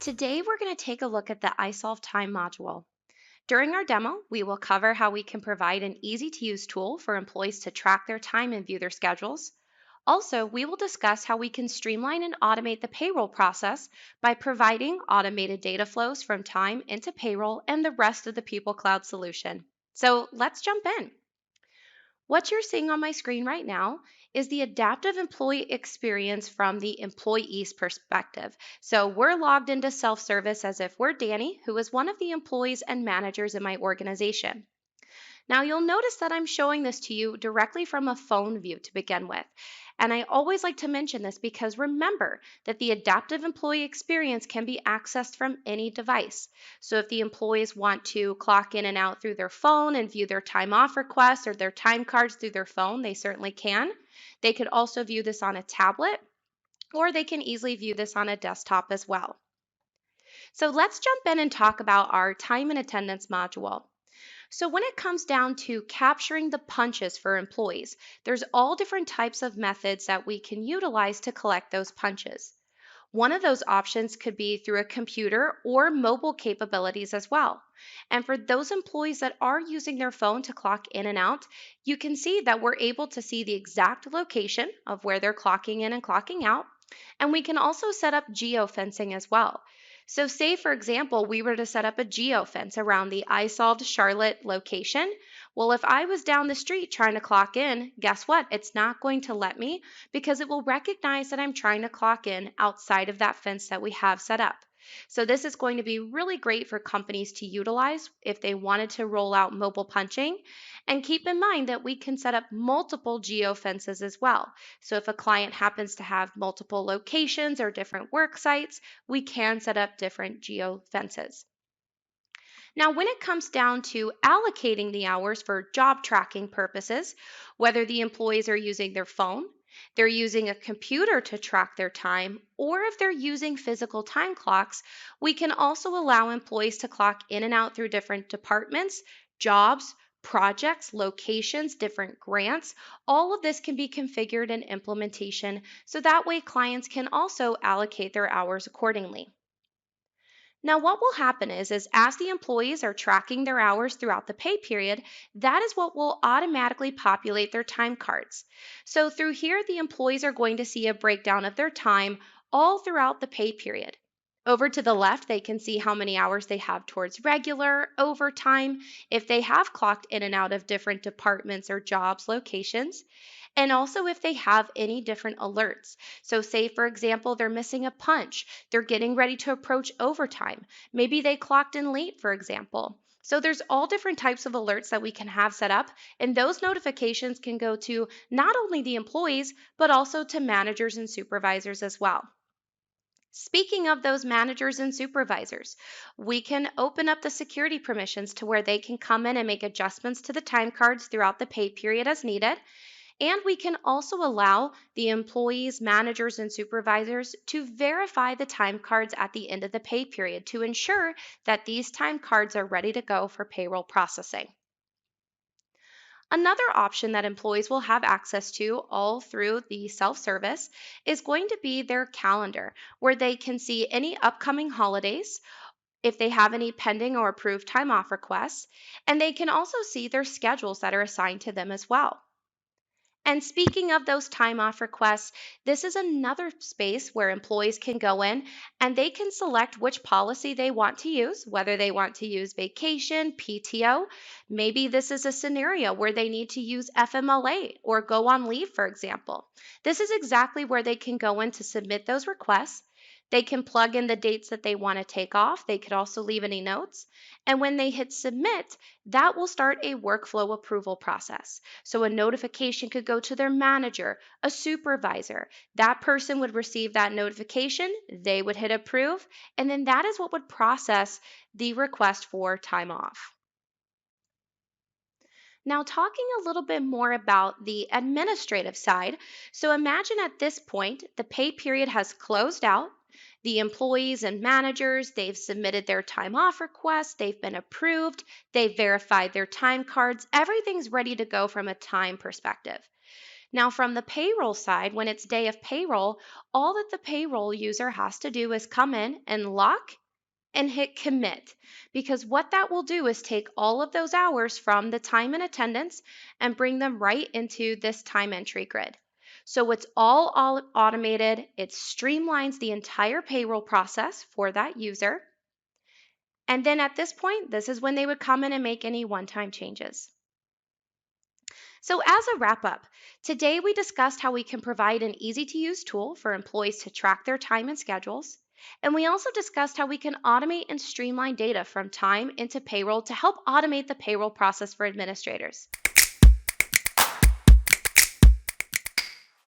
Today, we're going to take a look at the isolved time module. During our demo, we will cover how we can provide an easy-to-use tool for employees to track their time and view their schedules. Also, we will discuss how we can streamline and automate the payroll process by providing automated data flows from time into payroll and the rest of the People Cloud solution. So let's jump in. What you're seeing on my screen right now is the adaptive employee experience from the employee's perspective. So we're logged into self-service as if we're Danny, who is one of the employees and managers in my organization. Now you'll notice that I'm showing this to you directly from a phone view to begin with. And I always like to mention this because remember that the adaptive employee experience can be accessed from any device. So if the employees want to clock in and out through their phone and view their time off requests or their time cards through their phone, they certainly can. They could also view this on a tablet, or they can easily view this on a desktop as well. So let's jump in and talk about our time and attendance module. So when it comes down to capturing the punches for employees, there's all different types of methods that we can utilize to collect those punches. One of those options could be through a computer or mobile capabilities as well. And for those employees that are using their phone to clock in and out, you can see that we're able to see the exact location of where they're clocking in and clocking out. And we can also set up geofencing as well. So say, for example, we were to set up a geofence around the isolved Charlotte location. Well, if I was down the street trying to clock in, guess what? It's not going to let me because it will recognize that I'm trying to clock in outside of that fence that we have set up. So this is going to be really great for companies to utilize if they wanted to roll out mobile punching. And keep in mind that we can set up multiple geofences as well. So if a client happens to have multiple locations or different work sites, we can set up different geofences. Now, when it comes down to allocating the hours for job tracking purposes, whether the employees are using their phone, they're using a computer to track their time, or if they're using physical time clocks, we can also allow employees to clock in and out through different departments, jobs, projects, locations, different grants. All of this can be configured in implementation so that way clients can also allocate their hours accordingly. Now, what will happen is as the employees are tracking their hours throughout the pay period, that is what will automatically populate their time cards. So through here, the employees are going to see a breakdown of their time all throughout the pay period. Over to the left, they can see how many hours they have towards regular, overtime, if they have clocked in and out of different departments or jobs locations, and also if they have any different alerts. So say, for example, they're missing a punch, they're getting ready to approach overtime. Maybe they clocked in late, for example. So there's all different types of alerts that we can have set up, and those notifications can go to not only the employees, but also to managers and supervisors as well. Speaking of those managers and supervisors, we can open up the security permissions to where they can come in and make adjustments to the time cards throughout the pay period as needed. And we can also allow the employees, managers, and supervisors to verify the time cards at the end of the pay period to ensure that these time cards are ready to go for payroll processing. Another option that employees will have access to all through the self-service is going to be their calendar, where they can see any upcoming holidays, if they have any pending or approved time off requests, and they can also see their schedules that are assigned to them as well. And speaking of those time off requests, this is another space where employees can go in and they can select which policy they want to use, whether they want to use vacation, PTO. Maybe this is a scenario where they need to use FMLA or go on leave, for example. This is exactly where they can go in to submit those requests. They can plug in the dates that they want to take off. They could also leave any notes. And when they hit submit, that will start a workflow approval process. So a notification could go to their manager, a supervisor. That person would receive that notification, they would hit approve, and then that is what would process the request for time off. Now, talking a little bit more about the administrative side. So imagine at this point, the pay period has closed out. The employees and managers, they've submitted their time off requests, they've been approved, they've verified their time cards, everything's ready to go from a time perspective. Now, from the payroll side, when it's day of payroll, all that the payroll user has to do is come in and lock and hit commit, because what that will do is take all of those hours from the time and attendance and bring them right into this time entry grid. So it's all automated. It streamlines the entire payroll process for that user. And then at this point, this is when they would come in and make any one-time changes. So, as a wrap up, today we discussed how we can provide an easy to use tool for employees to track their time and schedules. And we also discussed how we can automate and streamline data from time into payroll to help automate the payroll process for administrators.